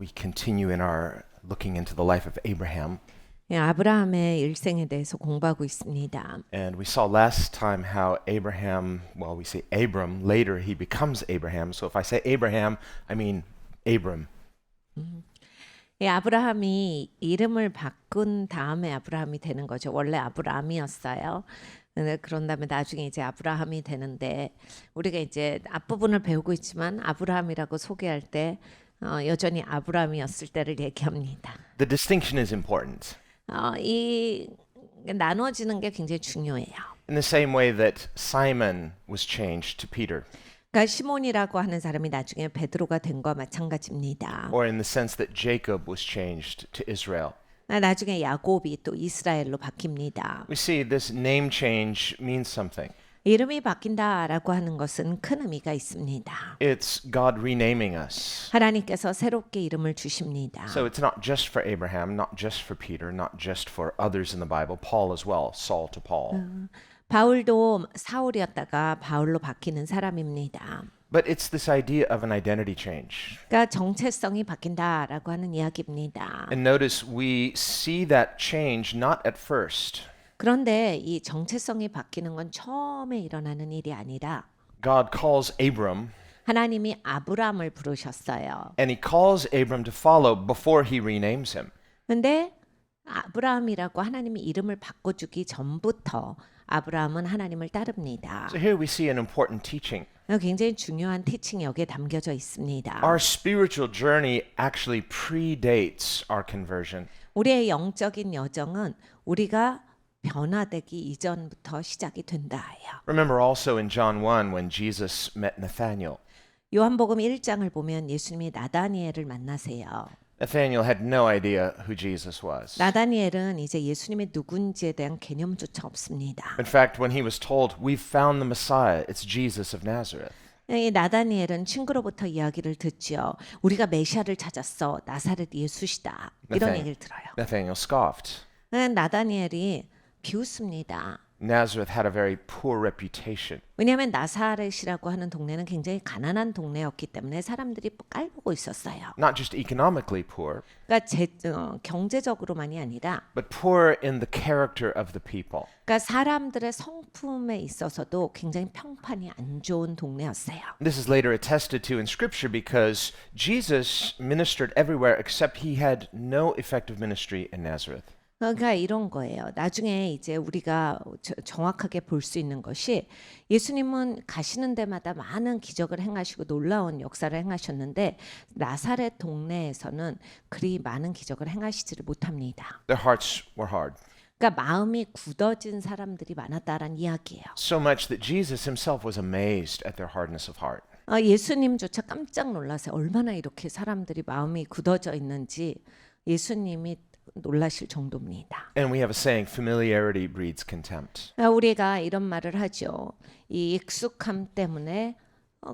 We continue in our looking into the life of Abraham. 예, 아브라함의 일생에 대해서 공부하고 있습니다. And we saw last time how Abraham, well, we say Abram, later he becomes Abraham. So if I say Abraham, I mean Abram. 예, 아브라함이 이름을 바꾼 다음에 아브라함이 되는 거죠. 원래 아브라함이었어요. 그런 다음에 나중에 이제 아브라함이 되는데 우리가 이제 앞부분을 배우고 있지만 아브라함이라고 소개할 때 여전히 아브라함이었을 때를 얘기합니다. The distinction is important. 이 나눠지는 게 굉장히 중요해요. In the same way that Simon was changed to Peter, 그러니까 시몬이라고 하는 사람이 나중에 베드로가 된 거와 마찬가지입니다. or in the sense that Jacob was changed to Israel. 나중에 야곱이 또 이스라엘로 바뀝니다. We see this name change means something. 이름이 바뀐다라고 하는 것은 큰 의미가 있습니다. It's God renaming us. 하나님께서 새롭게 이름을 주십니다. So it's not just for Abraham, not just for Peter, not just for others in the Bible, Paul as well, Saul to Paul. 바울도 사울이었다가 바울로 바뀌는 사람입니다. But it's this idea of an identity change. 그러니까 정체성이 바뀐다라고 하는 이야기입니다. And notice we see that change not at first. 그런데 이 정체성이 바뀌는 건 처음에 일어나는 일이 아니라 God calls Abram, 하나님이 아브라함을 부르셨어요. and he calls Abram to follow before he renames him. 근데 아브라함이라고 하나님이 이름을 바꿔주기 전부터 아브라함은 하나님을 따릅니다. So here we see an important teaching. 굉장히 중요한 티칭이 여기에 담겨져 있습니다. Our spiritual journey actually predates our conversion. 우리의 영적인 여정은 우리가 변화되기 이전부터 시작이 된다예요. Remember also in John 1 when Jesus met Nathanael. 요한복음 1장을 보면 예수님이 나다니엘을 만나세요. Nathanael had no idea who Jesus was. 나다니엘은 이제 예수님이 누군지에 대한 개념조차 없습니다. In fact, when he was told, "We've found the Messiah, it's Jesus of Nazareth," 이 나다니엘은 친구로부터 이야기를 듣지요. 우리가 메시아를 찾았어. 나사렛 예수시다. 이런 얘기를 들어요. Nathanael scoffed. 나다니엘이 비웃습니다. Nazareth had a very poor reputation. 왜냐하면 나사렛이라고 하는 동네는 굉장히 가난한 동네였기 때문에 사람들이 깔보고 있었어요. Not just economically poor, 그러니까 경제적으로만이 아니라 but poor in the character of the people. 그러니까 사람들의 성품에 있어서도 굉장히 평판이 안 좋은 동네였어요. This is later attested to in Scripture because Jesus ministered everywhere except he had no effective ministry in Nazareth. 그러니까 이런 거예요. 나중에 이제 우리가 정확하게 볼 수 있는 것이 예수님은 가시는 데마다 많은 기적을 행하시고 놀라운 역사를 행하셨는데 나사렛 동네에서는 그리 많은 기적을 행하시지를 못합니다. Their hearts were hard. 그러니까 마음이 굳어진 사람들이 많았다라는 이야기예요. So much that Jesus himself was amazed at their hardness of heart. 예수님조차 깜짝 놀라서 얼마나 이렇게 사람들이 마음이 굳어져 있는지 예수님이 놀라실 정도입니다. And we have a saying, familiarity breeds contempt. 우리가 이런 말을 하죠. 이 익숙함 때문에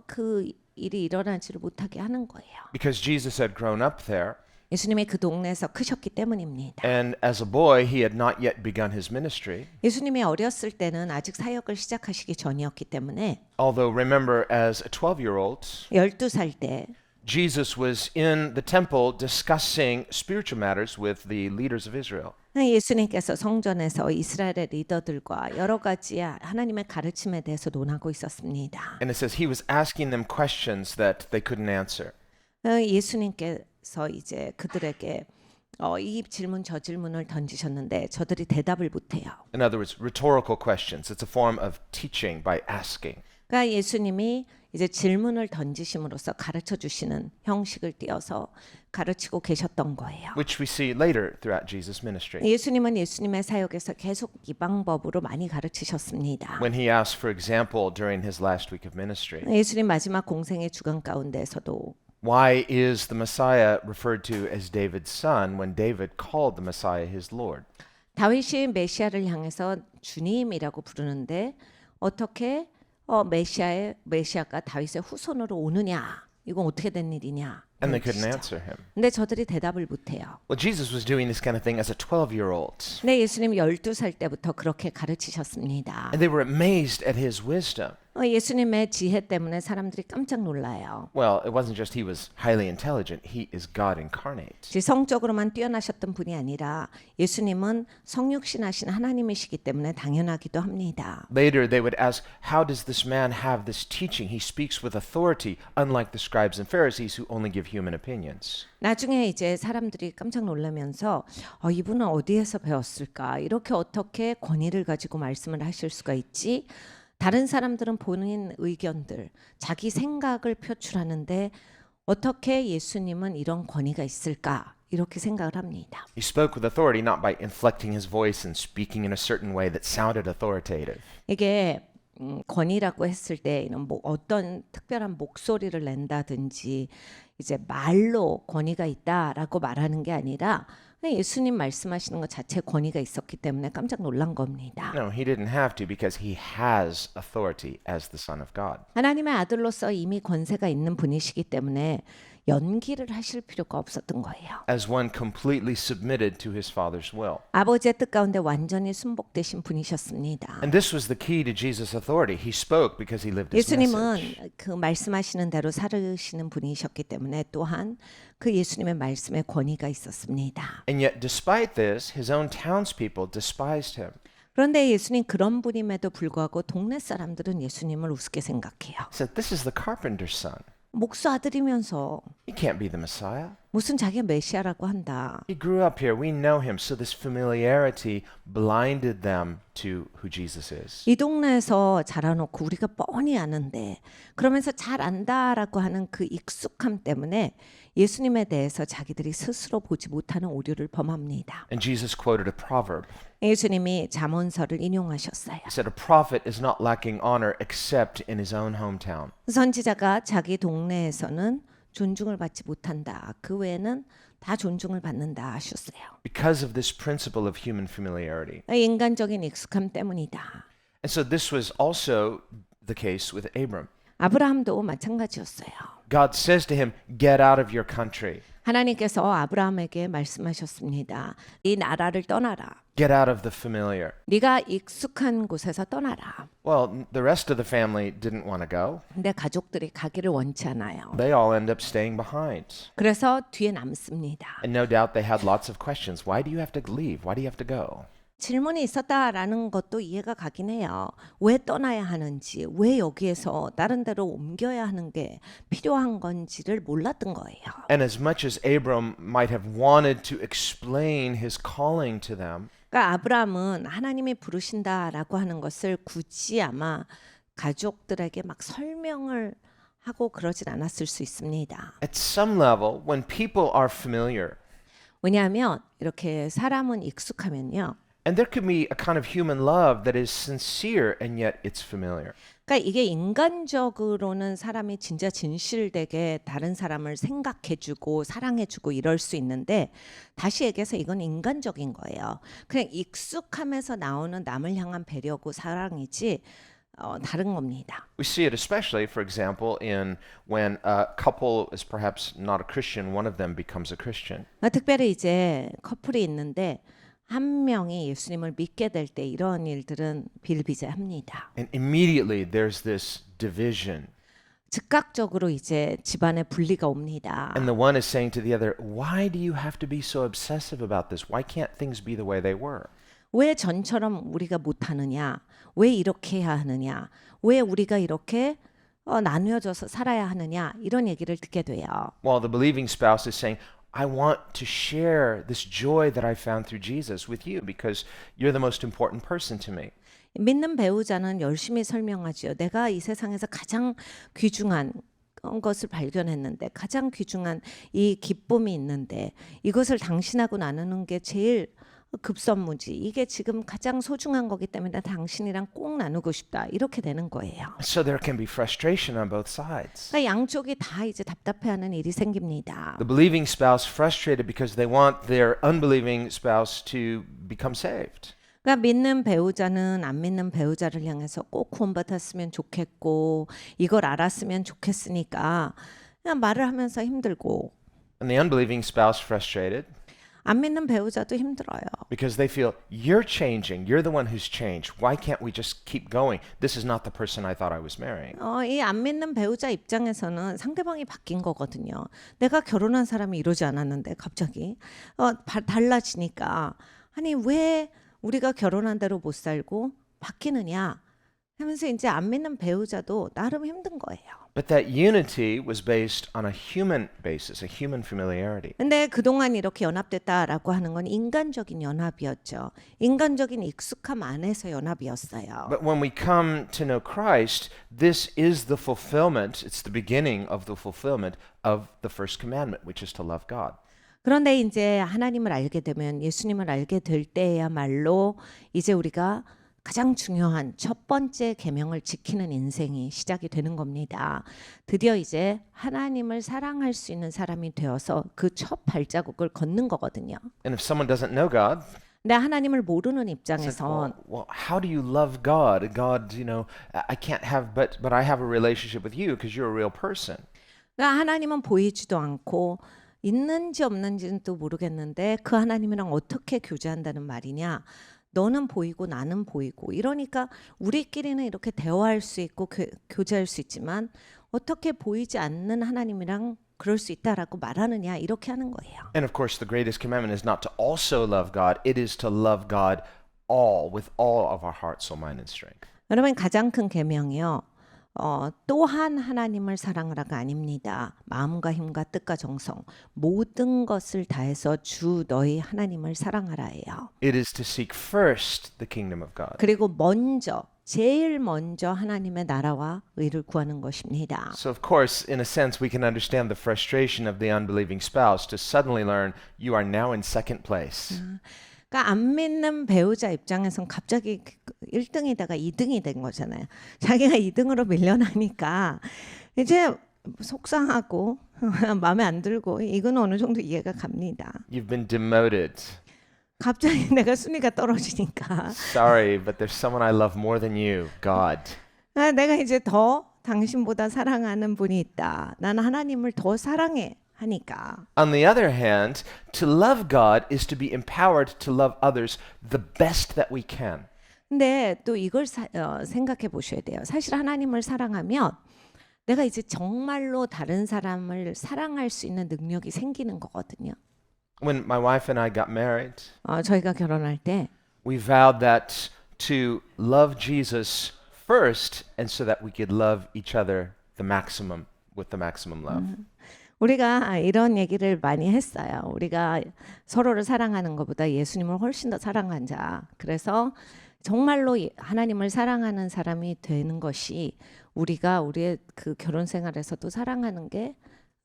그 일이 일어나지를 못하게 하는 거예요. Because Jesus had grown up there, 예수님이 그 동네에서 크셨기 때문입니다. and as a boy he had not yet begun his ministry. 예수님이 어렸을 때는 아직 사역을 시작하시기 전이었기 때문에 Although remember, as a 12-year-old, 12살 때 Jesus was in the temple discussing spiritual matters with the leaders of Israel. 예수님께서 성전에서 이스라엘의 리더들과 여러 가지 하나님의 가르침에 대해서 논하고 있었습니다. And it says he was asking them questions that they couldn't answer. 예수님께서 이제 그들에게 이 질문 저 질문을 던지셨는데 저들이 대답을 못해요. In other words, rhetorical questions. It's a form of teaching by asking. 그러니까 예수님이 이제 질문을 던지심으로써 가르쳐 주시는 형식을 띄어서 가르치고 계셨던 거예요. Which we see later throughout Jesus' ministry. 예수님은 예수님의 사역에서 계속 이 방법으로 많이 가르치셨습니다. When he asked, for example, during his last week of ministry, 예수님 마지막 공생의 주간 가운데에서도 why is the Messiah referred to as David's son when David called the Messiah his Lord? 다윗이 메시아를 향해서 주님이라고 부르는데 어떻게 메시아가 다윗의 후손으로 오느냐? 이건 어떻게 된 일이냐? And they couldn't answer him. 근데 저들이 대답을 못해요. Well, Jesus was doing this kind of thing as a 12-year-old. 네, 예수님 12살 때부터 그렇게 가르치셨습니다. And they were amazed at his wisdom. 예수님의 지혜 때문에 사람들이 깜짝 놀라요. Well, it wasn't just he was highly intelligent, he is God incarnate. 지성적으로만 뛰어나셨던 분이 아니라 예수님은 성육신하신 하나님이시기 때문에 당연하기도 합니다. Later, they would ask, how does this man have this teaching? He speaks with authority, unlike the scribes and Pharisees who only give human opinions. 나중에 이제 사람들이 깜짝 놀라면서 이분은 어디에서 배웠을까? 이렇게 어떻게 권위를 가지고 말씀을 하실 수가 있지? 다른 사람들은 본인 의견들, 자기 생각을 표출하는데 어떻게 예수님은 이런 권위가 있을까? 이렇게 생각을 합니다. He spoke with authority not by inflecting his voice and speaking in a certain way that sounded authoritative. 이게 권위라고 했을 때 이런 뭐 어떤 특별한 목소리를 낸다든지 이제 말로 권위가 있다라고 말하는 게 아니라 그냥 예수님 말씀하시는 것 자체에 권위가 있었기 때문에 깜짝 놀란 겁니다. No, he didn't have to because he has authority as the Son of God. 하나님의 아들로서 이미 권세가 있는 분이시기 때문에 연기를 하실 필요가 없었던 거예요. As one completely submitted to his Father's will. 아버지의 뜻 가운데 완전히 순복되신 분이셨습니다. And this was the key to Jesus' authority. He spoke because he lived his 예수님은 message. 그 말씀하시는 대로 살으시는 분이셨기 때문에 또한 그 예수님의 말씀에 권위가 있었습니다. And yet, despite this, his own townspeople despised him. 그런데 예수님 그런 분임에도 불구하고 동네 사람들은 예수님을 우습게 생각해요. Said, "This is the carpenter's son. 목수 아들이면서 He can't be the Messiah. 무슨 자기가 메시아라고 한다. He grew up here. We know him." So this familiarity blinded them to who Jesus is. 이 동네에서 자라놓고 우리가 뻔히 아는데 그러면서 잘 안다라고 하는 그 익숙함 때문에 예수님에 대해서 자기들이 스스로 보지 못하는 오류를 범합니다. And Jesus quoted a proverb. 예수님이 잠언서를 인용하셨어요. He said, "A prophet is not lacking honor except in his own hometown." 선지자가 자기 동네에서는 존중을 받지 못한다. 그 외에는 다 존중을 받는다 하셨어요. Because of this principle of human familiarity. 인간적인 익숙함 때문이다. And so this was also the case with Abram. 아브라함도 마찬가지였어요. God says to him, "Get out of your country. 하나님께서 아브라함에게 말씀하셨습니다. 이 나라를 떠나라. Get out of the familiar." 네가 익숙한 곳에서 떠나라. Well, the rest of the family didn't want to go. 근데 가족들이 가기를 원치 않아요. They all end up staying behind. 그래서 뒤에 남습니다. And no doubt they had lots of questions. Why do you have to leave? Why do you have to go? 질문이 있었다라는 것도 이해가 가긴 해요. 왜 떠나야 하는지, 왜 여기에서 다른 데로 옮겨야 하는 게 필요한 건지를 몰랐던 거예요. And as much as Abram might have wanted to explain his calling to them, 그러니까 아브라함은 하나님이 부르신다라고 하는 것을 굳이 아마 가족들에게 막 설명을 하고 그러진 않았을 수 있습니다. at some level, when people are familiar, 왜냐하면 이렇게 사람은 익숙하면요. and there could be a kind of human love that is sincere and yet it's familiar. 그러니까 이게 인간적으로는 사람이 진짜 진실되게 다른 사람을 생각해주고 사랑해주고 이럴 수 있는데 다시 얘기해서 이건 인간적인 거예요. 그냥 익숙함에서 나오는 남을 향한 배려고 사랑이지 다른 겁니다. We see it especially, for example, in when a couple is perhaps not a Christian, one of them becomes a Christian. 특별히 이제 커플이 있는데 한 명이 예수님을 믿게 될 때 이런 일들은 비일비재합니다. And immediately there's this division. 즉각적으로 이제 집안에 분리가 옵니다. And the one is saying to the other, "Why do you have to be so obsessive about this? Why can't things be the way they were?" 왜 전처럼 우리가 못하느냐? 왜 이렇게 해야 하느냐? 왜 우리가 이렇게 나누어져서 살아야 하느냐? 이런 얘기를 듣게 돼요. While the believing spouse is saying, "I want to share this joy that I found through Jesus with you because you're the most important person to me." 믿는 배우자는 열심히 설명하지요. 내가 이 세상에서 가장 귀중한 것을 발견했는데 가장 귀중한 이 기쁨이 있는데 이것을 당신하고 나누는 게 제일 급선무지. 이게 지금 가장 소중한 거기 때문에 당신이랑 꼭 나누고 싶다. 이렇게 되는 거예요. So there can be frustration on both sides. 그러니까 양쪽이 다 이제 답답해하는 일이 생깁니다. The believing spouse frustrated because they want their unbelieving spouse to become saved. 그러니까 믿는 배우자는 안 믿는 배우자를 향해서 꼭 구원받았으면 좋겠고 이걸 알았으면 좋겠으니까 그냥 말을 하면서 힘들고 And the unbelieving spouse frustrated 안 믿는 배우자도 힘들어요. because they feel you're changing. You're the one who's changed. Why can't we just keep going? This is not the person I thought I was marrying. 이 안 믿는 배우자 입장에서는 상대방이 바뀐 거거든요. 내가 결혼한 사람이 이러지 않았는데 갑자기 달라지니까 아니 왜 우리가 결혼한 대로 못 살고 바뀌느냐 하면서 이제 안 믿는 배우자도 나름 힘든 거예요. But that unity was based on a human basis, a human familiarity. 근데 그동안 이렇게 연합됐다라고 하는 건 인간적인 연합이었죠. 인간적인 익숙함 안에서 연합이었어요. But when we come to know Christ, this is the fulfillment, it's the beginning of the fulfillment of the first commandment, which is to love God. 그런데 이제 하나님을 알게 되면 예수님을 알게 될 때야말로 이제 우리가 가장 중요한 첫 번째 계명을 지키는 인생이 시작이 되는 겁니다. 드디어 이제 하나님을 사랑할 수 있는 사람이 되어서 그 첫 발자국을 걷는 거거든요. And if someone doesn't know God, 근데 하나님을 모르는 says, 입장에선 well, how do you love God? God, I can't have, but I have a relationship with you because you're a real person. 그러니까 하나님은 보이지도 않고 있는지 없는지는 또 모르겠는데 그 하나님이랑 어떻게 교제한다는 말이냐? 너는 보이고 나는 보이고 이러니까 우리끼리는 이렇게 대화할 수 있고 교제할 수 있지만 어떻게 보이지 않는 하나님이랑 그럴 수 있다라고 말하느냐 이렇게 하는 거예요. And of course, the greatest commandment is not to also love God, it is to love God all, with all of our heart, soul, mind, and strength. 여러분 가장 큰 계명이요. 또한 하나님을 사랑하라가 아닙니다. 마음과 힘과 뜻과 정성 모든 것을 다해서 주 너희 하나님을 사랑하라예요. It is to seek first the kingdom of God. 그리고 제일 먼저 하나님의 나라와 의를 구하는 것입니다. So of course, in a sense, we can understand the frustration of the unbelieving spouse to suddenly learn you are now in second place. 그러니까 안 믿는 배우자 입장에선 갑자기 1등이다가 2등이 된 거잖아요. 자기가 2등으로 밀려나니까 이제 속상하고 마음에 안 들고 이건 어느 정도 이해가 갑니다. You've been demoted. 갑자기 내가 순위가 떨어지니까 Sorry, but there's someone I love more than you, God. 내가 이제 더 당신보다 사랑하는 분이 있다. 나는 하나님을 더 사랑해. 하니까. On the other hand, to love God is to be empowered to love others the best that we can. 근데 또 이걸 생각해 보셔야 돼요. 사실 하나님을 사랑하면 내가 이제 정말로 다른 사람을 사랑할 수 있는 능력이 생기는 거거든요. When my wife and I got married, 저희가 결혼할 때 we vowed that to love Jesus first and so that we could love each other the maximum with the maximum love. 우리가 이런 얘기를 많이 했어요. 우리가 서로를 사랑하는 것보다 예수님을 훨씬 더 사랑하자. 그래서 정말로 하나님을 사랑하는 사람이 되는 것이 우리가 우리의 그 결혼 생활에서도 사랑하는 게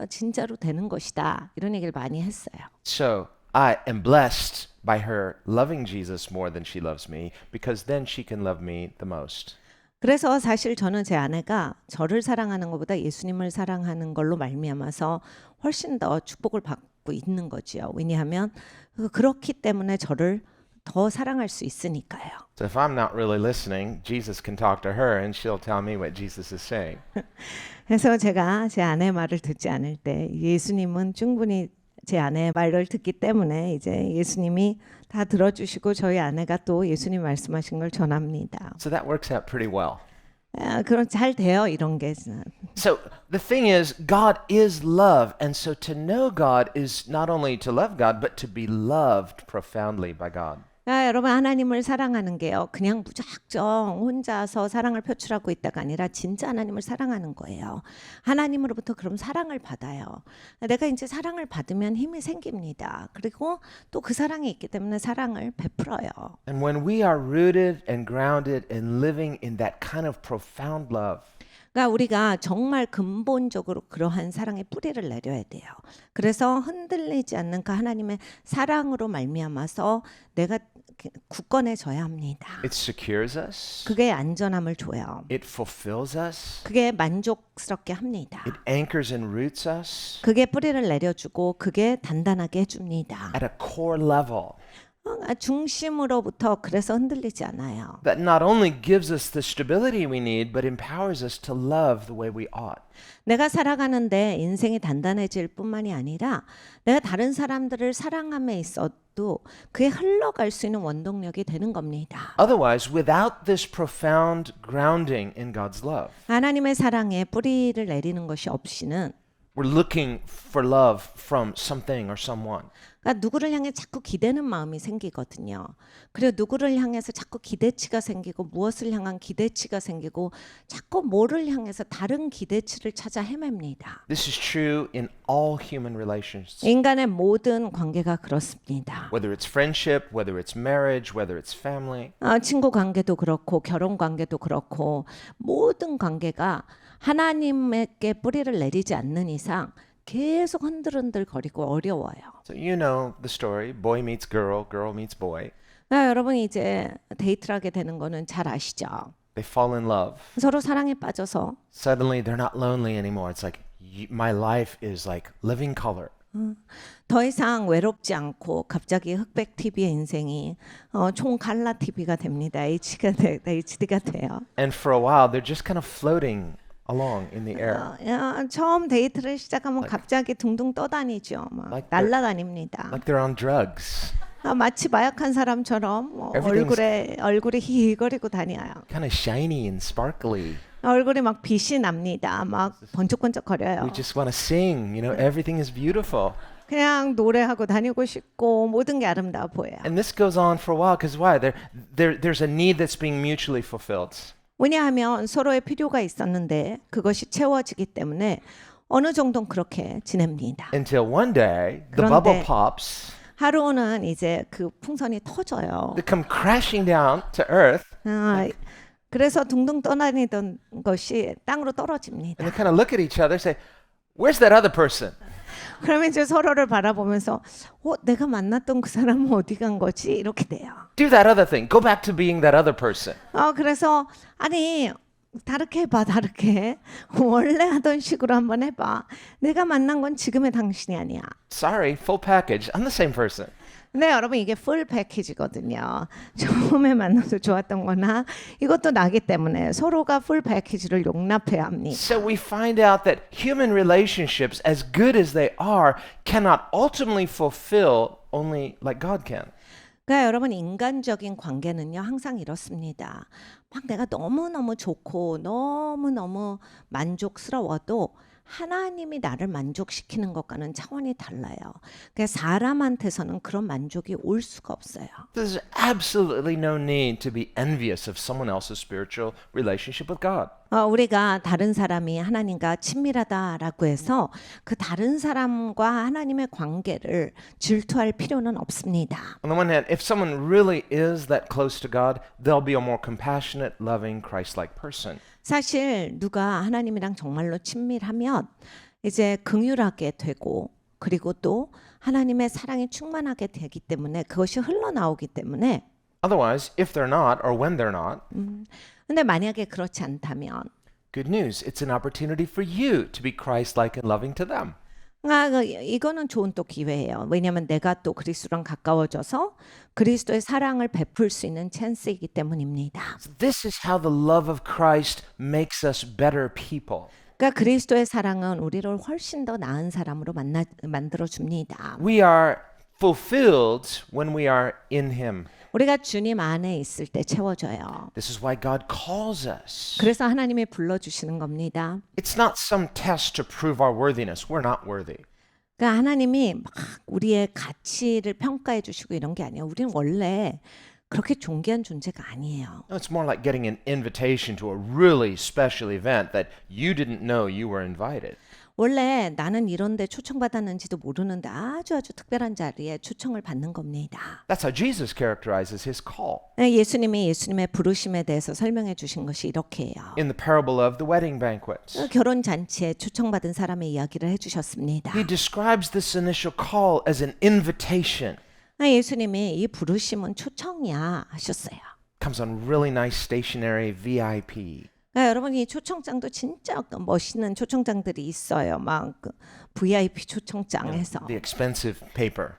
진짜로 되는 것이다. 이런 얘기를 많이 했어요. So I am blessed by her loving Jesus more than she loves me because then she can love me the most. 그래서 사실 저는 제 아내가 저를 사랑하는 것보다 예수님을 사랑하는 걸로 말미암아서 훨씬 더 축복을 받고 있는 거지요. 왜냐하면 그렇기 때문에 저를 더 사랑할 수 있으니까요. So if I'm not really listening, Jesus can talk to her and she'll tell me what Jesus is saying. 그래서 제가 제 아내의 말을 듣지 않을 때 예수님은 충분히 제 아내의 말을 듣기 때문에 이제 예수님이 다 들어주시고 저희 아내가 또 예수님 말씀하신 걸 전합니다. So that works out pretty well. 그럼 잘 돼요 이런 게. So the thing is, God is love, and so to know God is not only to love God, but to be loved profoundly by God. 여러분 하나님을 사랑하는 게요. 그냥 무작정 혼자서 사랑을 표출하고 있다가 아니라 진짜 하나님을 사랑하는 거예요. 하나님으로부터 그럼 사랑을 받아요. 내가 이제 사랑을 받으면 힘이 생깁니다. 그리고 또 그 사랑이 있기 때문에 사랑을 베풀어요. And when we are rooted and grounded and living in that kind of profound love, 그러니까 우리가 정말 근본적으로 그러한 사랑의 뿌리를 내려야 돼요. 그래서 흔들리지 않는 그 하나님의 사랑으로 말미암아서 내가 굳건해져야 합니다. it secures us, 그게 안전함을 줘요. it fulfills us, 그게 만족스럽게 합니다. it anchors and roots us 그게 뿌리를 내려주고 그게 단단하게 해줍니다. at a core level. 중심으로부터 그래서 흔들리지 않아요. That not only gives us the stability we need, but empowers us to love the way we ought. 내가 살아가는데 인생이 단단해질 뿐만이 아니라 내가 다른 사람들을 사랑함에 있어도 그게 흘러갈 수 있는 원동력이 되는 겁니다. Otherwise, without this profound grounding in God's love, 하나님의 사랑에 뿌리를 내리는 것이 없이는 we're looking for love from something or someone. 그러니까 누구를 향해 자꾸 기대는 마음이 생기거든요. 그리고 누구를 향해서 자꾸 기대치가 생기고 무엇을 향한 기대치가 생기고 자꾸 뭐를 향해서 다른 기대치를 찾아 헤맵니다. This is true in all human relations. 인간의 모든 관계가 그렇습니다. Whether it's friendship, whether it's marriage, whether it's family. 친구 관계도 그렇고 결혼 관계도 그렇고 모든 관계가 하나님께 뿌리를 내리지 않는 이상 계속 흔들흔들거리고 어려워요. So you know the story. Boy meets girl, girl meets boy. 여러분이 이제 데이트를 하게 되는 거는 잘 아시죠? They fall in love. 서로 사랑에 빠져서 Suddenly they're not lonely anymore. It's like my life is like living color. 더 이상 외롭지 않고 갑자기 흑백 TV의 인생이 총 칼라 TV가 됩니다. HD가 돼요. And for a while they're just kind of floating along in the air. 처음 데이트를 시작하면 갑자기 둥둥 떠다니죠. 막 Like 날아다닙니다. Like they're on drugs. 마치 마약한 사람처럼 얼굴에 희희거리고 다녀요. Kind of shiny and sparkly. 얼굴이 막 빛이 납니다. 막 번쩍번쩍거려요. We just want to sing, you know, everything is beautiful. 그냥 노래하고 다니고 싶고 모든 게 아름다워 보여요. And this goes on for a while because why? There's a need that's being mutually fulfilled. 왜냐하면 서로의 필요가 있었는데 그것이 채워지기 때문에 어느 정도는 그렇게 지냅니다. Until one day the 그런데 bubble pops. 하루는 이제 그 풍선이 터져요. They come crashing down to earth. 그래서 둥둥 떠다니던 것이 땅으로 떨어집니다. And they kind of look at each other and say, "Where's that other person?" 그러면 이제 서로를 바라보면서 내가 만났던 그 사람은 어디 간 거지? 이렇게 돼요. Do that other thing. Go back to being that other person. 그래서 아니 다르게 해봐 다르게 원래 하던 식으로 한번 해봐. 내가 만난 건 지금의 당신이 아니야. Sorry, full package. I'm the same person. 네, 여러분 이게 풀 패키지거든요. 처음에 만나서 좋았던 거나 이것도 나기 때문에 서로가 풀 패키지를 용납해야 합니다. So we find out that human relationships, as good as they are, cannot ultimately fulfill only like God can. 그러니까 여러분 인간적인 관계는요 항상 이렇습니다. 막 내가 너무너무 좋고 너무너무 만족스러워도 하나님이 나를 만족시키는 것과는 차원이 달라요. 그러니까 사람한테서는 그런 만족이 올 수가 없어요. There's absolutely no need to be envious of someone else's spiritual relationship with God. 우리가 다른 사람이 하나님과 친밀하다라고 해서 그 다른 사람과 하나님의 관계를 질투할 필요는 없습니다. On the one hand, if someone really is that close to God, they'll be a more compassionate, loving, Christ-like person. 사실 누가 하나님이랑 정말로 친밀하면 이제 긍휼하게 되고 그리고 또 하나님의 사랑이 충만하게 되기 때문에 그것이 흘러나오기 때문에 Otherwise, if they're not or when they're not, 근데 만약에 그렇지 않다면 good news, it's an opportunity for you to be Christ-like and loving to them. 이거는 좋은 또 기회예요. 왜냐하면 내가 또 그리스도랑 가까워져서 그리스도의 사랑을 베풀 수 있는 찬스이기 때문입니다. This is how the love of Christ makes us better people. 그러니까 그리스도의 사랑은 우리를 훨씬 더 나은 사람으로 만들어 줍니다. We are fulfilled when we are in Him. 우리가 주님 안에 있을 때 채워져요. This is why God calls us. 그래서 하나님이 불러주시는 겁니다. It's not some test to prove our worthiness. We're not worthy. 그러니까 하나님이 막 우리의 가치를 평가해 주시고 이런 게 아니에요. 우리는 원래 그렇게 존귀한 존재가 아니에요. No, it's more like getting an invitation to a really special event that you didn't know you were invited. 원래 나는 이런 데 초청받았는지도 모르는데 아주 특별한 자리에 초청을 받는 겁니다. That's how Jesus characterizes his call. 예수님이 예수님의 부르심에 대해서 설명해 주신 것이 이렇게예요. In the parable of the wedding banquets, 결혼 잔치에 초청받은 사람의 이야기를 해 주셨습니다. he describes this initial call as an invitation. 예수님이 이 부르심은 초청이야 하셨어요. Comes on really nice stationery VIP. 그러니까 여러분 이 초청장도 진짜 멋있는 초청장들이 있어요. 막그 VIP 초청장에서 The expensive paper.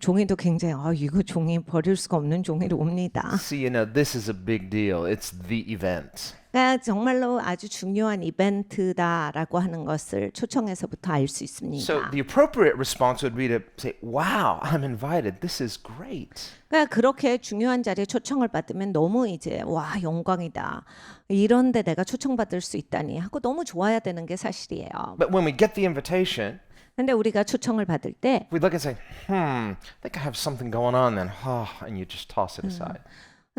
종이도 굉장히 이거 종이 버릴 수가 없는 종이로 옵니다. See, this is a big deal. It's the event. 그러니까 정말로 아주 중요한 이벤트다라고 하는 것을 초청에서부터 알 수 있습니다. So the appropriate response would be to say, wow, I'm invited. This is great. 그러니까 그렇게 중요한 자리에 초청을 받으면 너무 이제 와 영광이다. 이런데 내가 초청받을 수 있다니 하고 너무 좋아야 되는 게 사실이에요. But when we get the invitation, 근데 우리가 초청을 받을 때 we look and say, I think I have something going on then. And you just toss it aside.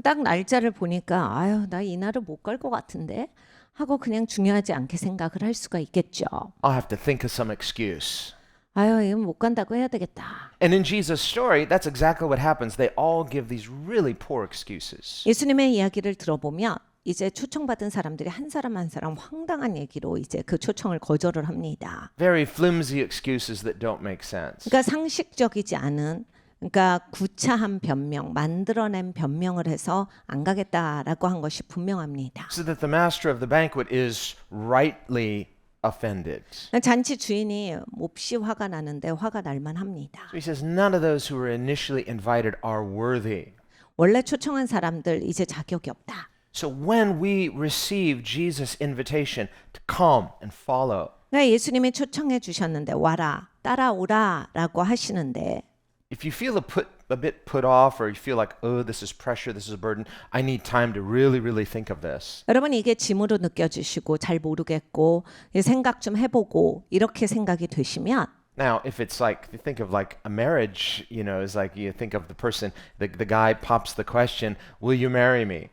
딱 날짜를 보니까 아유 나 이날은 못 갈 것 같은데 하고 그냥 중요하지 않게 생각을 할 수가 있겠죠. I'll have to think of some excuse. 아유 이건 못 간다고 해야 되겠다. And in Jesus' story, that's exactly what happens. They all give these really poor excuses. 예수님의 이야기를 들어보면 이제 초청받은 사람들이 한 사람 한 사람 황당한 얘기로 이제 그 초청을 거절을 합니다. Very flimsy excuses that don't make sense. 그러니까 상식적이지 않은 그러니까 구차한 변명, 만들어낸 변명을 해서 안 가겠다라고 한 것이 분명합니다. So that the master of the banquet is rightly offended. 잔치 주인이 몹시 화가 나는데 화가 날만 합니다. So he says, none of those who were initially invited are worthy. 원래 초청한 사람들 이제 자격이 없다. So when we receive Jesus' invitation to come and follow, 그러니까 예수님이 초청해 주셨는데 와라, 따라오라라고 하시는데 if you feel a bit put off or you feel like, oh, this is pressure, this is a burden, I need time to really think of this. 여러분 이게 짐으로 느껴지시고 잘 모르겠고 생각 좀 해보고 이렇게 생각이 되시면 Now, if it's like, you think of like a marriage, it's like you think of the person, the guy pops the question, will you marry me?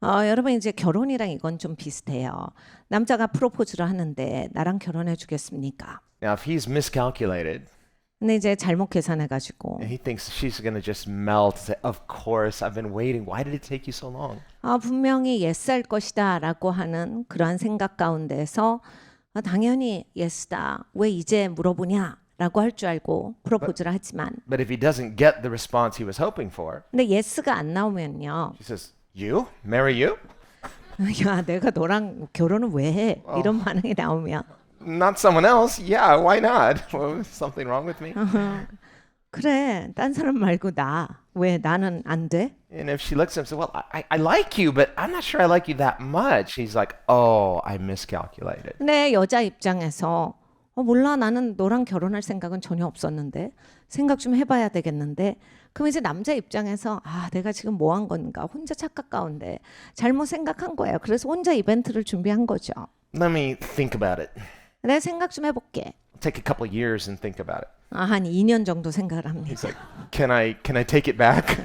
여러분 이제 결혼이랑 이건 좀 비슷해요. 남자가 프로포즈를 하는데 나랑 결혼해 주겠습니까? Now, if he's miscalculated, 근데 이제 잘못 계산해가지고 and he thinks she's going to just melt and say, of course, I've been waiting. Why did it take you so long? 분명히 예스할 것이다라고 하는 그러한 생각 가운데서 당연히 예스다. 왜 이제 물어보냐라고 할 줄 알고 프로포즈를 하지만 But if he doesn't get the response he was hoping for, 근데 예스가 안 나오면요. she says, you? Marry you? 야 내가 너랑 결혼을 왜 해? 이런 반응이 나오면 Not someone else? Yeah, why not? Well, something wrong with me? 그래 딴 사람 말고 나 왜 나는 안 돼? And if she looks at him and says, well, I like you, but I'm not sure I like you that much. He's like, oh, I miscalculated. 근데 여자 입장에서 몰라 나는 너랑 결혼할 생각은 전혀 없었는데 생각 좀 해봐야 되겠는데 그럼 이제 남자 입장에서 내가 지금 뭐 한 건가 혼자 착각 가운데 잘못 생각한 거예요. 그래서 혼자 이벤트를 준비한 거죠. Let me think about it. 내가 생각 좀 해볼게. Take a couple of years and think about it. 한 2년 정도 생각을 합니다. He's like, can I take it back?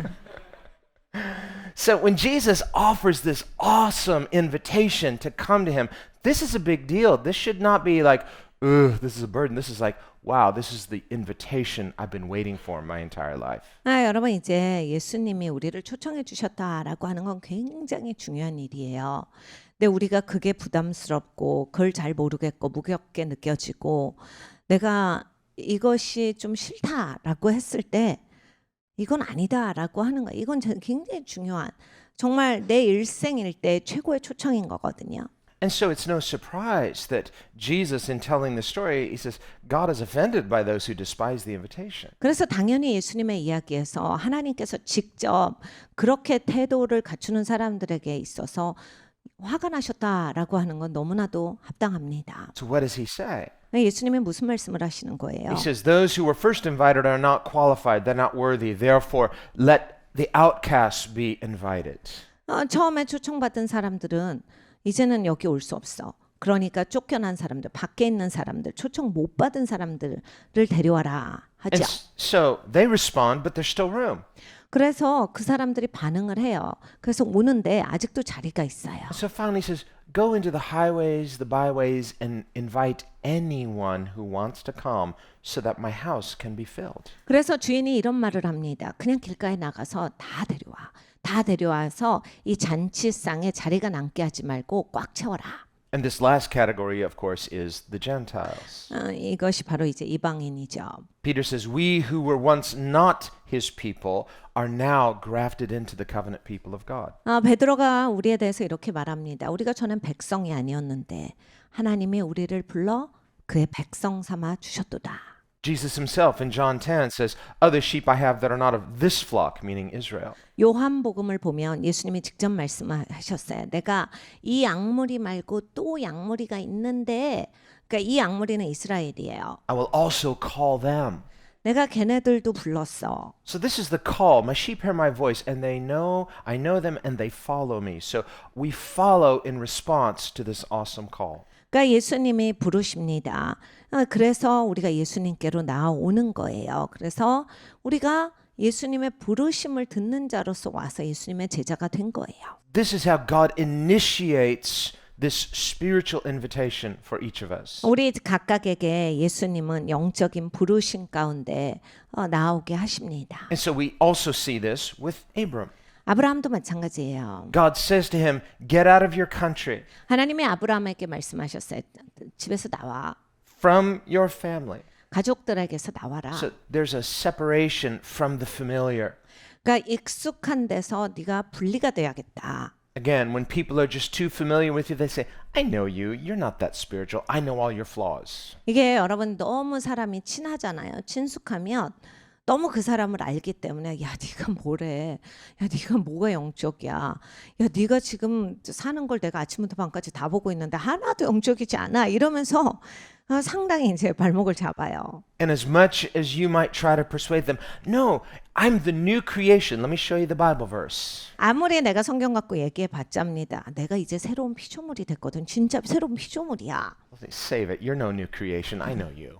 So when Jesus offers this awesome invitation to come to him, this is a big deal. This should not be like, ugh, this is a burden. This is like, wow, this is the invitation I've been waiting for my entire life. 여러분 이제 예수님이 우리를 초청해 주셨다라고 하는 건 굉장히 중요한 일이에요. 근데 우리가 그게 부담스럽고 그걸 잘 모르겠고 무겁게 느껴지고 내가 이것이 좀 싫다라고 했을 때 이건 아니다라고 하는 거 이건 굉장히 중요한 정말 내 일생일 때 최고의 초청인 거거든요. And so it's no surprise that Jesus, in telling the story, he says, God is offended by those who despise the invitation. 그래서 당연히 예수님의 이야기에서 하나님께서 직접 그렇게 태도를 갖추는 사람들에게 있어서 화가 나셨다라고 하는 건 너무나도 합당합니다. So what does he say? 예수님이 무슨 말씀을 하시는 거예요? He says, those who were first invited are not qualified, they're not worthy. Therefore, let the outcasts be invited. 처음에 초청받은 사람들은 이제는 여기 올 수 없어. 그러니까 쫓겨난 사람들, 밖에 있는 사람들, 초청 못 받은 사람들을 데려와라 And 하죠. so they respond, but there's still room. 그래서 그 사람들이 반응을 해요. 그래서 오는데 아직도 자리가 있어요. So finally he says, go into the highways, the byways, and invite anyone who wants to come so that my house can be filled. 그래서 주인이 이런 말을 합니다. 그냥 길가에 나가서 다 데려와. 다 데려와서 이 잔치상에 자리가 남게 하지 말고 꽉 채워라. And this last category, of course, is the Gentiles. 이것이 바로 이제 이방인이죠. Peter says, we who were once not his people are now grafted into the covenant people of God. 베드로가 우리에 대해서 이렇게 말합니다. 우리가 전엔 백성이 아니었는데 하나님이 우리를 불러 그의 백성 삼아 주셨도다. Jesus himself in John 10 says, "Other sheep I have that are not of this flock," meaning Israel. 요한복음을 보면 예수님이 직접 말씀하셨어요. 내가 이 양무리 말고 또 양무리가 있는데, 그러니까 이 양무리는 이스라엘이에요. I will also call them. 내가 걔네들도 불렀어. So this is the call. My sheep hear my voice, and I know them, and they follow me. So we follow in response to this awesome call. 그러니까 예수님이 부르십니다. 그래서 우리가 예수님께로 나아오는 거예요. 그래서 우리가 예수님의 부르심을 듣는 자로서 와서 예수님의 제자가 된 거예요. This is how God initiates this spiritual invitation for each of us. 우리 각각에게 예수님은 영적인 부르심 가운데 나오게 하십니다. And so we also see this with Abram. 아브라함도 마찬가지예요. God says to him, "Get out of your country, 하나님이 아브라함에게 말씀하셨어요. 집에서 나와. from your family." 가족들에게서 나와라. So there's a separation from the familiar. 그러니까 익숙한 데서 네가 분리가 돼야겠다. Again, when people are just too familiar with you, they say, "I know you. You're not that spiritual. I know all your flaws." 이게 여러분 너무 사람이 친하잖아요. 친숙하면 너무 그 사람을 알기 때문에 야 네가 뭐래, 야 네가 뭐가 영적이야, 야 네가 지금 사는 걸 내가 아침부터 밤까지 다 보고 있는데 하나도 영적이지 않아 이러면서 상당히 이제 발목을 잡아요. And as much as you might try to persuade them, "No, I'm the new creation. Let me show you the Bible verse." 아무리 내가 성경 갖고 얘기해 봤자입니다. 내가 이제 새로운 피조물이 됐거든. 진짜 새로운 피조물이야. Save it. You're no new creation. I know you.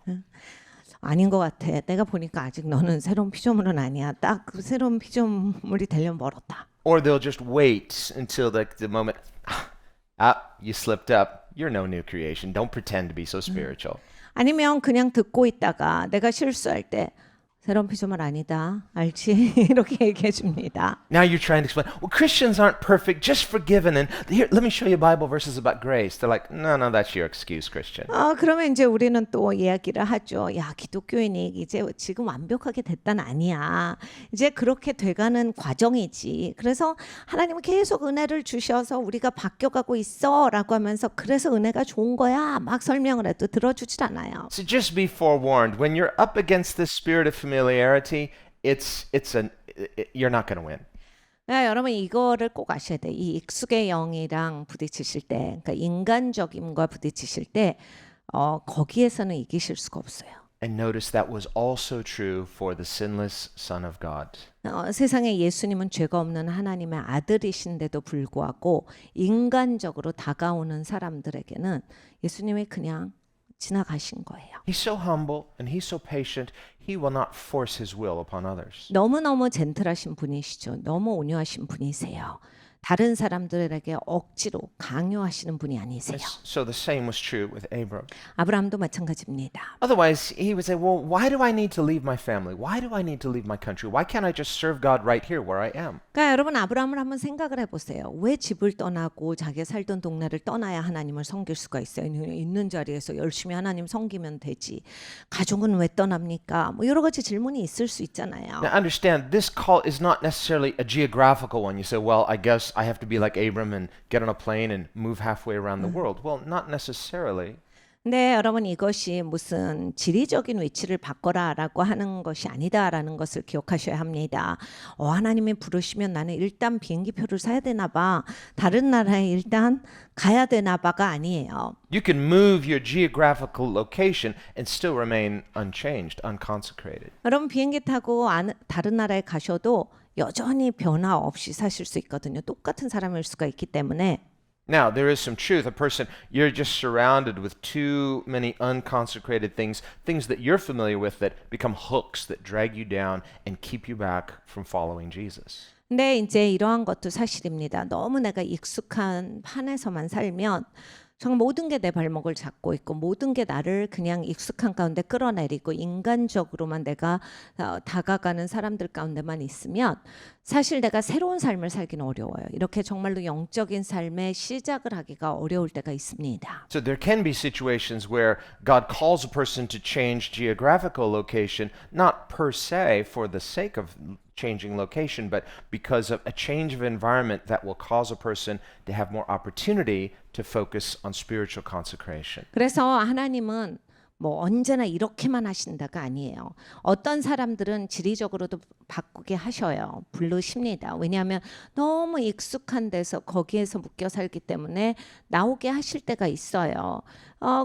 아닌 것 같아. 내가 보니까 아직 너는 새로운 피조물은 아니야. 딱 그 새로운 피조물이 되려면 멀었다. Or they'll just wait until the moment, you slipped up. You're no new creation. Don't pretend to be so spiritual. 아니면 그냥 듣고 있다가 내가 실수할 때 새로운 피조물 아니다. 알지? 이렇게 얘기해 줍니다. Now you're trying to explain, well, Christians aren't perfect, just forgiven. And here, let me show you Bible verses about grace. They're like, no, that's your excuse, Christian. 그러면 이제 우리는 또 이야기를 하죠. 야, 기독교인이 이제 지금 완벽하게 됐다는 아니야. 이제 그렇게 돼가는 과정이지. 그래서 하나님은 계속 은혜를 주셔서 우리가 바뀌어가고 있어라고 하면서 그래서 은혜가 좋은 거야. 막 설명을 해도 들어주질 않아요. So just be forewarned. When you're up against this spirit of familiarity, you're not going to win. 여러분 이거를 꼭 아셔야 돼. 이 익숙의 영이랑 부딪히실 때, 그러니까 인간적임과 부딪히실 때, 거기에서는 이기실 수가 없어요. And notice that was also true for the sinless Son of God. 세상에 예수님은 죄가 없는 하나님의 아들이신데도 불구하고 인간적으로 다가오는 사람들에게는 예수님이 그냥 지나가신 거예요. He's so humble and he's so patient. He will not force his will upon others. 너무너무 젠틀하신 분이시죠. 너무 온유하신 분이세요. 다른 사람들에게 억지로 강요하시는 분이 아니세요. So the same was true with Abram. 아브라함도 마찬가지입니다. Otherwise, he would say, well, why do I need to leave my family? Why do I need to leave my country? Why can't I just serve God right here where I am? 그러니까 여러분 아브라함을 한번 생각을 해보세요. 왜 집을 떠나고 자기가 살던 동네를 떠나야 하나님을 섬길 수가 있어요? 있는 자리에서 열심히 하나님 섬기면 되지. 가족은 왜 떠납니까? 뭐 여러 가지 질문이 있을 수 있잖아요. Now understand, this call is not necessarily a geographical one. You say, well, I guess I have to be like Abram and get on a plane and move halfway around the world. Well, not necessarily. 근데 여러분 이것이 무슨 지리적인 위치를 바꿔라라고 하는 것이 아니다라는 것을 기억하셔야 합니다. 하나님이 부르시면 나는 일단 비행기표를 사야 되나 봐. 다른 나라에 일단 가야 되나 봐가 아니에요. You can move your geographical location and still remain unchanged, unconsecrated. 여러분 비행기 타고 다른 나라에 가셔도 여전히 변화 없이 사실 수 있거든요. 똑같은 사람일 수가 있기 때문에. Now, there is some truth. A person, you're just surrounded with too many unconsecrated things that you're familiar with that become hooks that drag you down and keep you back from following Jesus. 근데 이제 이러한 것도 사실입니다. 너무 내가 익숙한 판에서만 살면 정말 모든 게 내 발목을 잡고 있고 모든 게 나를 그냥 익숙한 가운데 끌어내리고 인간적으로만 내가 다가가는 사람들 가운데만 있으면 사실 내가 새로운 삶을 살기는 어려워요. 이렇게 정말로 영적인 삶의 시작을 하기가 어려울 때가 있습니다. So there can be situations where God calls a person to change geographical location, not per se for the sake of changing location, but because of a change of environment that will cause a person to have more opportunity to focus on spiritual consecration. 그래서 하나님은 뭐 언제나 이렇게만 하신다가 아니에요. 어떤 사람들은 지리적으로도 바꾸게 하셔요. 부르십니다. 왜냐하면 너무 익숙한 데서 거기에서 묶여 살기 때문에 나오게 하실 때가 있어요.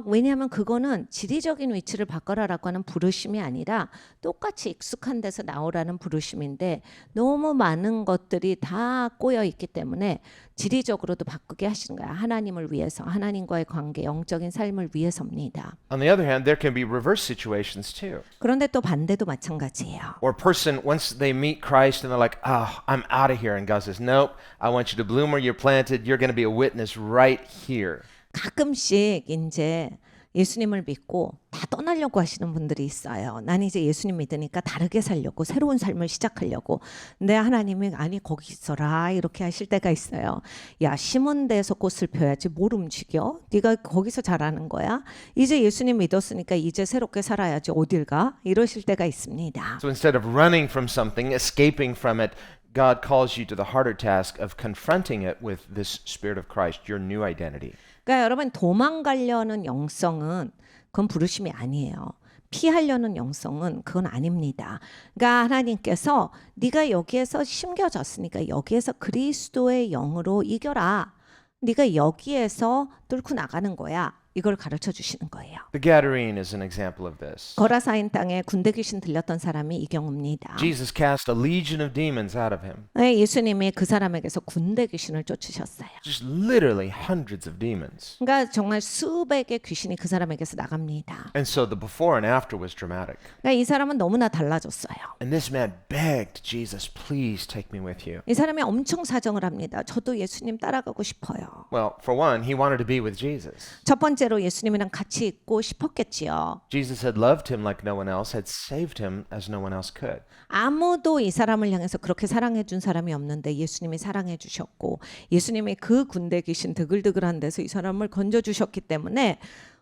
왜냐하면 그거는 지리적인 위치를 바꿔라라고 하는 부르심이 아니라 똑같이 익숙한 데서 나오라는 부르심인데 너무 많은 것들이 다 꼬여 있기 때문에 지리적으로도 바꾸게 하시는 거야. 하나님을 위해서, 하나님과의 관계, 영적인 삶을 위해서입니다. On the other hand, there can be reverse situations too. 그런데 또 반대도 마찬가지예요. Or a person, once they meet Christ and they're like, oh, I'm out of here. And God says, nope, I want you to bloom where you're planted. You're going to be a witness right here. 가끔씩 이제 예수님을 믿고 다 떠나려고 하시는 분들이 있어요. 난 이제 예수님 믿으니까 다르게 살려고 새로운 삶을 시작하려고. 근데 하나님이 아니 거기 있어라 이렇게 하실 때가 있어요. 야 심은 데서 꽃을 펴야지 뭘 움직여? 네가 거기서 자라는 거야? 이제 예수님 믿었으니까 이제 새롭게 살아야지 어딜 가? 이러실 때가 있습니다. So instead of running from something, escaping from it, God calls you to the harder task of confronting it with this Spirit of Christ, your new identity. 그러니까 여러분 도망가려는 영성은 그건 부르심이 아니에요. 피하려는 영성은 그건 아닙니다. 그러니까 하나님께서 네가 여기에서 심겨졌으니까 여기에서 그리스도의 영으로 이겨라. 네가 여기에서 뚫고 나가는 거야. 이걸 가르쳐 주시는 거예요. The Gadarene is an example of this. 거라사인 땅에 군대 귀신 들렸던 사람이 이 경우입니다. Jesus cast a legion of demons out of him. 예수님이 그 사람에게서 군대 귀신을 쫓으셨어요. Just literally hundreds of demons. 그러니까 정말 수백의 귀신이 그 사람에게서 나갑니다. And so the before and after was dramatic. 그러니까 이 사람은 너무나 달라졌어요. And this man begged Jesus, please take me with you. 이 사람이 엄청 사정을 합니다. 저도 예수님 따라가고 싶어요. Well, for one, he wanted to be with Jesus. 첫 번째로 예수님이랑 같이 있고 싶었겠지요. Jesus had loved him like no one else, had saved him as no one else could. 아무도 이 사람을 향해서 그렇게 사랑해 준 사람이 없는데 예수님이 사랑해 주셨고 예수님이 그 군대 귀신 드글드글한 데서 이 사람을 건져 주셨기 때문에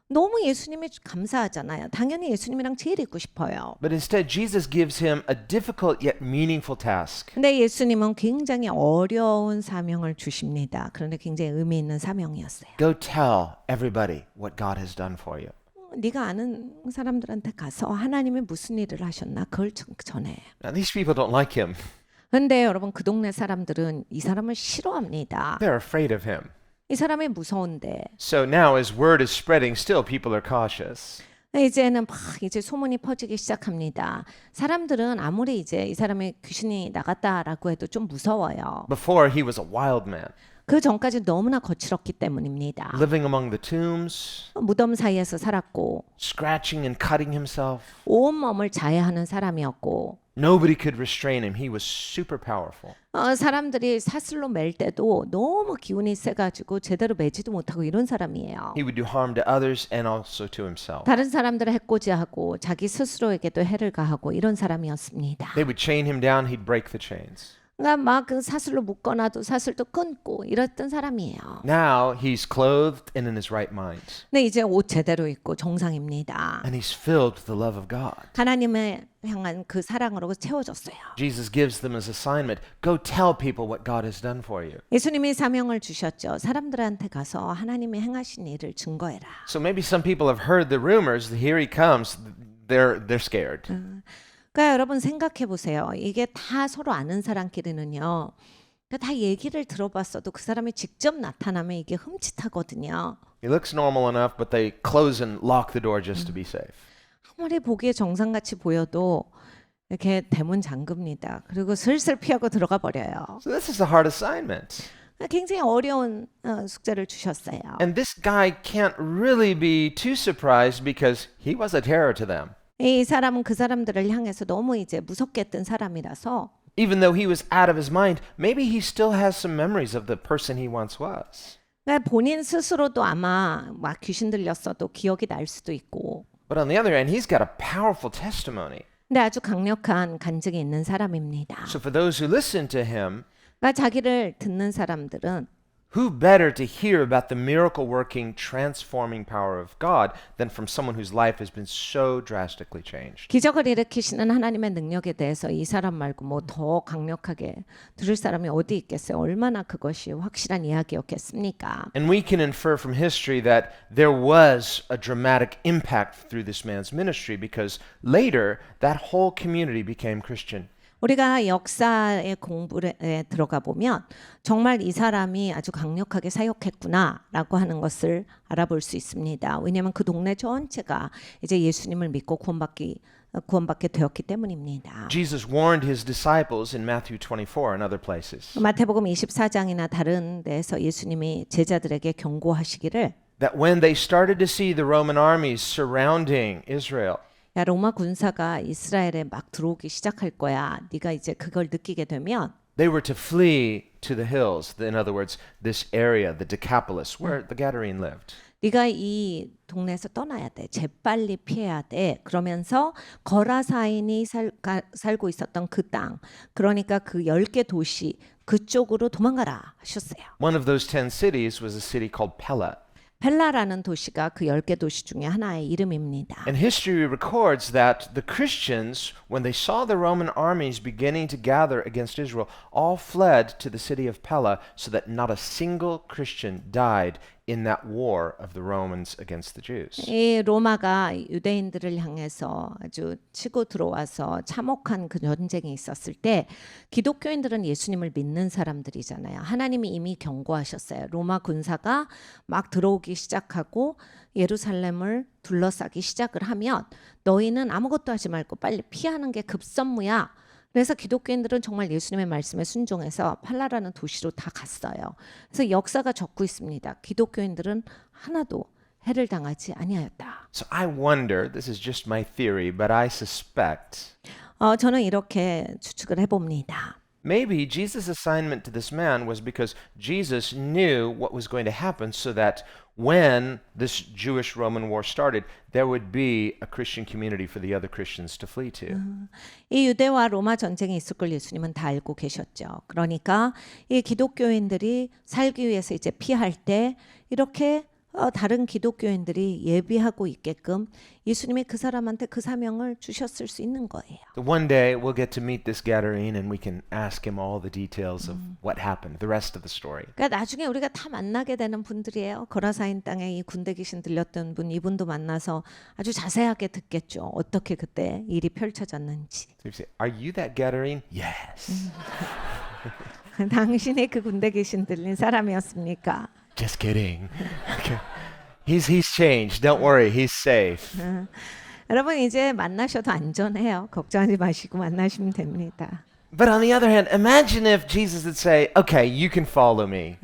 너무 예수님이 감사하잖아요. 당연히 예수님이랑 제일 있고 싶어요. But instead, Jesus gives him a difficult yet meaningful task. 근데 예수님은 굉장히 어려운 사명을 주십니다. 그런데 굉장히 의미 있는 사명이었어요. Go tell everybody what God has done for you. 네가 아는 사람들한테 가서 하나님이 무슨 일을 하셨나 그걸 전해. Now, these people don't like him. 근데 여러분 그 동네 사람들은 이 사람을 싫어합니다. They're afraid of him. 이 사람이 무서운데 So now, as word is spreading, still people are cautious. 이제는 막 이제 소문이 퍼지기 시작합니다. 사람들은 아무리 이제 이 사람의 귀신이 나갔다라고 해도 좀 무서워요. Before, he was a wild man, 그 전까지 너무나 거칠었기 때문입니다. living among the tombs, 무덤 사이에서 살았고 scratching and cutting himself. 온몸을 자해하는 사람이었고 Nobody could restrain him. He was super powerful. 사람들이 사슬로 맬 때도 너무 기운이 세가지고 제대로 매지도 못하고 이런 사람이에요. He would do harm to others and also to himself. 다른 사람들을 해코지하고 자기 스스로에게도 해를 가하고 이런 사람이었습니다. They would chain him down, he'd break the chains. 그러니까 막 그 사슬로 묶어놔도 사슬도 끊고 이랬던 사람이에요. Now he's clothed and in his right mind. 근데 이제 옷 제대로 입고 정상입니다. And he's filled with the love of God. 하나님을 향한 그 사랑으로 채워졌어요. Jesus gives them his assignment. Go tell people what God has done for you. 예수님이 사명을 주셨죠. 사람들한테 가서 하나님이 행하신 일을 증거해라. So maybe some people have heard the rumors. Here he comes. They're scared. 그러니까 여러분 생각해 보세요. 이게 다 서로 아는 사람끼리는요. 다 얘기를 들어봤어도 그 사람이 직접 나타나면 이게 흠칫하거든요. He looks normal enough, but they close and lock the door just to be safe. 아무리 보기에 정상같이 보여도 이렇게 대문 잠급니다. 그리고 슬슬 피하고 들어가 버려요. So this is a hard assignment. 굉장히 어려운 숙제를 주셨어요. And this guy can't really be too surprised because he was a terror to them. 이 사람은 그 사람들을 향해서 너무 이제 무섭게 했던 사람이라서 Even though he was out of his mind, maybe he still has some memories of the person he once was. 그러니까 본인 스스로도 아마 막 귀신 들렸어도 기억이 날 수도 있고. But on the other hand, he's got a powerful testimony. 근데 아주 강력한 간증이 있는 사람입니다. So for those who listen to him, 그러니까 자기를 듣는 사람들은 who better to hear about the miracle working, transforming power of God than from someone whose life has been so drastically changed? 기적을 일으키시는 하나님의 능력에 대해서 이 사람 말고 뭐 더 강력하게 들을 사람이 어디 있겠어요? 얼마나 그것이 확실한 이야기였겠습니까? And we can infer from history that there was a dramatic impact through this man's ministry because later that whole community became Christian. 우리가 역사의 공부에 들어가 보면 정말 이 사람이 아주 강력하게 사역했구나라고 하는 것을 알아볼 수 있습니다. 왜냐하면 그 동네 전체가 이제 예수님을 믿고 구원받게 되었기 때문입니다. Jesus warned his disciples in Matthew 24 and other places 마태복음 24장이나 다른 데서 예수님이 제자들에게 경고하시기를 that when they started to see the Roman armies surrounding Israel, 야 로마 군사가 이스라엘에 막 들어오기 시작할 거야. 네가 이제 그걸 느끼게 되면 they were to flee to the hills. In other words, this area, the Decapolis, where the Gadarene lived. 네가 이 동네에서 떠나야 돼. 재빨리 피해야 돼. 그러면서 거라사인이 살고 있었던 그 땅, 그러니까 그 10개 도시 그쪽으로 도망가라 하셨어요. One of those 10 cities was a city called Pella. 펠라라는 도시가 그 10개 도시 중에 하나의 이름입니다. And history records that the Christians, when they saw the Roman armies beginning to gather against Israel, all fled to the city of Pella so that not a single Christian died in that war of the Romans against the Jews. 이 로마가 유대인들을 향해서 아주 치고 들어와서 참혹한 그 전쟁이 있었을 때 기독교인들은 예수님을 믿는 사람들이잖아요. 하나님이 이미 경고하셨어요. 로마 군사가 막 들어오기 시작하고 예루살렘을 둘러싸기 시작을 하면 너희는 아무것도 하지 말고 빨리 피하는 게 급선무야. 그래서 기독교인들은 정말 예수님의 말씀에 순종해서 팔라라는 도시로 다 갔어요. 그래서 역사가 적고 있습니다. 기독교인들은 하나도 해를 당하지 아니하였다. So I wonder, this is just my theory, but I suspect 저는 이렇게 추측을 해봅니다. maybe Jesus' assignment to this man was because Jesus knew what was going to happen so that when this Jewish Roman war started, there would be a Christian community for the other Christians to flee to. 이 유대와 로마 전쟁이 있을 걸 예수님은 다 알고 계셨죠. 그러니까 이 기독교인들이 살기 위해서 이제 피할 때 이렇게 다른 기독교인들이 예비하고 있게끔 예수님이 그 사람한테 그 사명을 주셨을 수 있는 거예요. So one day we'll get to meet this Gadarene and we can ask him all the details of what happened, the rest of the story. 그러니까 나중에 우리가 다 만나게 되는 분들이에요. 거라사인 땅에 이 군대 귀신 들렸던 분, 이분도 만나서 아주 자세하게 듣겠죠. 어떻게 그때 일이 펼쳐졌는지. So you say, are you that Gadarene? Yes. 당신이 그 군대 귀신 들린 사람이었습니까? Just kidding. Okay. He's changed. Don't worry. He's safe. 여러분 이제 만나셔도 안전해요. 걱정하지 마시고 만나시면 됩니다. But on the other hand, imagine if Jesus would say, okay, you can follow me.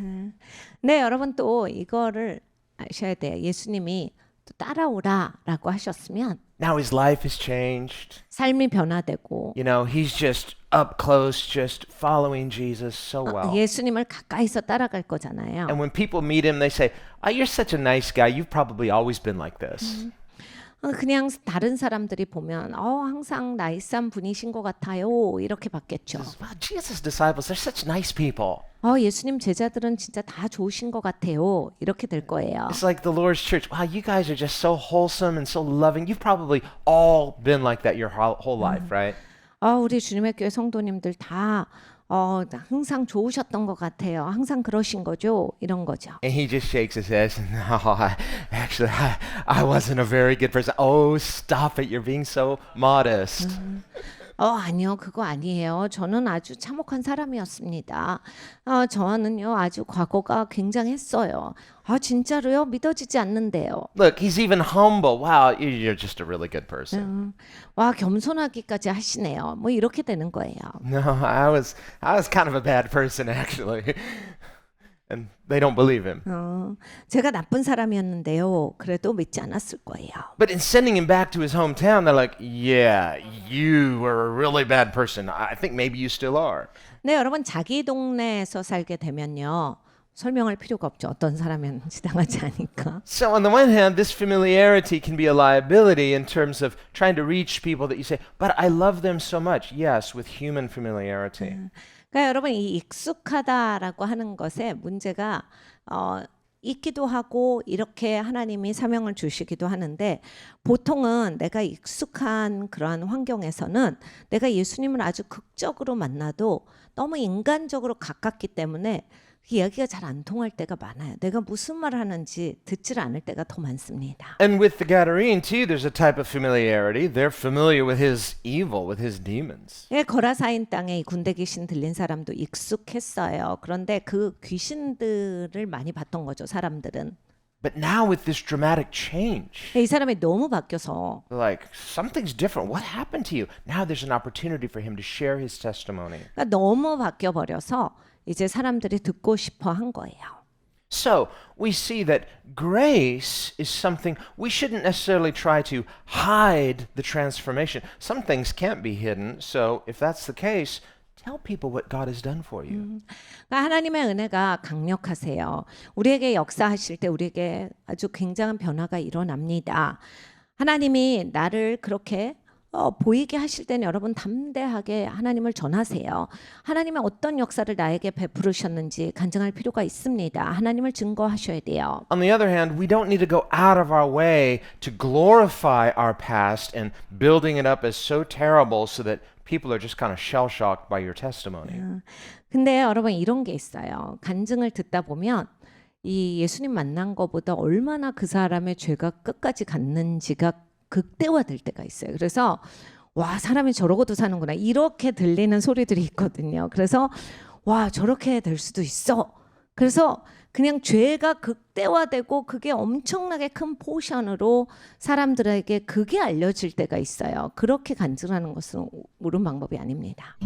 네, 여러분 또 이거를 아셔야 돼요. 예수님이 또 따라오라라고 하셨으면 Now his life has changed. 삶이 변화되고 You know, he's just up close, just following Jesus so well. 예수님을 가까이서 따라갈 거잖아요. And when people meet him, they say, oh, you're such a nice guy. You've probably always been like this. 그냥 다른 사람들이 보면 항상 나이스한 분이신 것 같아요. 이렇게 받겠죠. Wow, Jesus' disciples, they're such nice people. 예수님 제자들은 진짜 다 좋으신 것 같아요. 이렇게 될 거예요. It's like the Lord's church. Wow, you guys are just so wholesome and so loving. You've probably all been like that your whole life, right? 우리 주님의 교회 성도님들 다 항상 좋으셨던 것 같아요. 항상 그러신 거죠. 이런 거죠. And he just shakes his head. No, I wasn't a very good person. Oh, stop it. You're being so modest. 아니요, 그거 아니에요. 저는 아주 참혹한 사람이었습니다. 저는요, 아주 과거가 굉장했어요. 진짜로요? 믿어지지 않는데요. Look, he's even humble. Wow, you're just a really good person. 와, 겸손하기까지 하시네요. 뭐 이렇게 되는 거예요. No, I was kind of a bad person actually. And they don't believe him. 제가 나쁜 사람이었는데요. 그래도 믿지 않았을 거예요. But in sending him back to his hometown, they're like, yeah, you were a really bad person. I think maybe you still are. 네, 여러분 자기 동네에서 살게 되면요. 설명할 필요가 없죠. 어떤 사람이었는지 당하지 않으니까. So on the one hand, this familiarity can be a liability in terms of trying to reach people that you say, but I love them so much. Yes, with human familiarity. 그러니까 여러분 이 익숙하다라고 하는 것에 문제가 있기도 하고 이렇게 하나님이 사명을 주시기도 하는데 보통은 내가 익숙한 그러한 환경에서는 내가 예수님을 아주 극적으로 만나도 너무 인간적으로 가깝기 때문에 그 이야기가 잘 안 통할 때가 많아요. 내가 무슨 말을 하는지 듣질 않을 때가 더 많습니다. And with the Gadarene too, there's a type of familiarity. They're familiar with his evil, with his demons. 예, 거라사인 땅에 이 군대 귀신 들린 사람도 익숙했어요. 그런데 그 귀신들을 많이 봤던 거죠, 사람들은. But now with this dramatic change, 이 사람이 너무 바뀌어서 they're like, something's different. What happened to you? Now there's an opportunity for him to share his testimony. 그러니까 너무 바뀌어 버려서 이제 사람들이 듣고 싶어 한 거예요. So we see that grace is something we shouldn't necessarily try to hide the transformation. Some things can't be hidden. So if that's the case, tell people what God has done for you. 그러니까 하나님의 은혜가 강력하세요. 우리에게 역사하실 때 우리에게 아주 굉장한 변화가 일어납니다. 하나님이 나를 그렇게 보이게 하실 때는 여러분 담대하게 하나님을 전하세요. 하나님의 어떤 역사를 나에게 베푸르셨는지 간증할 필요가 있습니다. 하나님을 증거하셔야 돼요. On the other hand, we don't need to go out of our way to glorify our past and building it up as so terrible so that people are just kind of shell-shocked by your testimony. 근데 여러분 이런 게 있어요. 간증을 듣다 보면 이 예수님 만난 거보다 얼마나 그 사람의 죄가 끝까지 갔는지가 극대화될 때가 있어요. 그래서 와 사람이 저러고도 사는구나 이렇게 들리는 소리들이 있거든요. 그래서 와 저렇게 될 수도 있어. 그래서 그냥 죄가 극대화되고 그게 엄청나게 큰 포션으로 사람들에게 그게 알려질 때가 있어요. 그렇게 간증하는 것은 옳은 방법이 아닙니다.